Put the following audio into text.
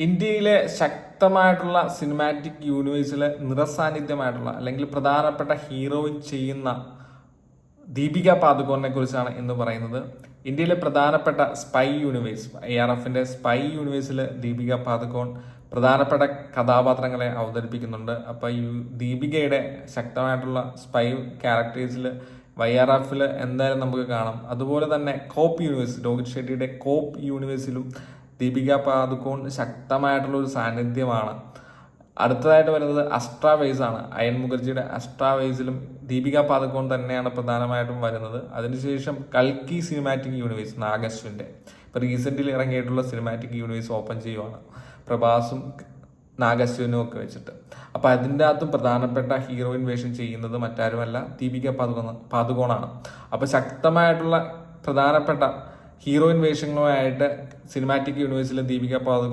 ഇന്ത്യയിലെ ശക്തമായിട്ടുള്ള സിനിമാറ്റിക് യൂണിവേഴ്സിൽ നിറസാന്നിധ്യമായിട്ടുള്ള അല്ലെങ്കിൽ പ്രധാനപ്പെട്ട ഹീറോയിൻ ചെയ്യുന്ന ദീപിക പാദുകോണിനെ കുറിച്ചാണ് ഇന്ന് പറയുന്നത്. ഇന്ത്യയിലെ പ്രധാനപ്പെട്ട സ്പൈ യൂണിവേഴ്സ് ARFന്റെ സ്പൈ യൂണിവേഴ്സിൽ ദീപിക പാദുകോൺ പ്രധാനപ്പെട്ട കഥാപാത്രങ്ങളെ അവതരിപ്പിക്കുന്നുണ്ട്. അപ്പോൾ ഈ ദീപികയുടെ ശക്തമായിട്ടുള്ള സ്പൈ ക്യാരക്ടേഴ്സിൽ YRFൽ എന്തായാലും നമുക്ക് കാണാം. അതുപോലെ തന്നെ കോപ്പ് യൂണിവേഴ്സ്, രോഹിത് ഷെട്ടിയുടെ കോപ്പ് യൂണിവേഴ്സിലും ദീപിക പാദുകോൺ ശക്തമായിട്ടുള്ള ഒരു സാന്നിധ്യമാണ്. അടുത്തതായിട്ട് വരുന്നത് അസ്ട്രാവേസ് ആണ്. അയൻ മുഖർജിയുടെ അസ്ട്രാവേസിലും ദീപിക പാദുകോൺ തന്നെയാണ് പ്രധാനമായിട്ടും വരുന്നത്. അതിനുശേഷം കൽക്കി സിനിമാറ്റിക് യൂണിവേഴ്സ് നാഗശ്വിൻ്റെ ഇപ്പോൾ റീസെൻ്റിൽ ഇറങ്ങിയിട്ടുള്ള സിനിമാറ്റിക് യൂണിവേഴ്സ് ഓപ്പൺ ചെയ്യുവാണ്, പ്രഭാസും നാഗശ്വിനും ഒക്കെ വെച്ചിട്ട്. അപ്പോൾ അതിൻ്റെ അകത്തും പ്രധാനപ്പെട്ട ഹീറോയിൻ വേഷം ചെയ്യുന്നത് മറ്റാരുമല്ല ദീപിക പാദുകോണാണ്. അപ്പോൾ ശക്തമായിട്ടുള്ള പ്രധാനപ്പെട്ട ഹീറോയിൻ വേഷങ്ങളുമായിട്ട് സിനിമാറ്റിക് യൂണിവേഴ്സിലെ ദീപിക പാദുകോൺ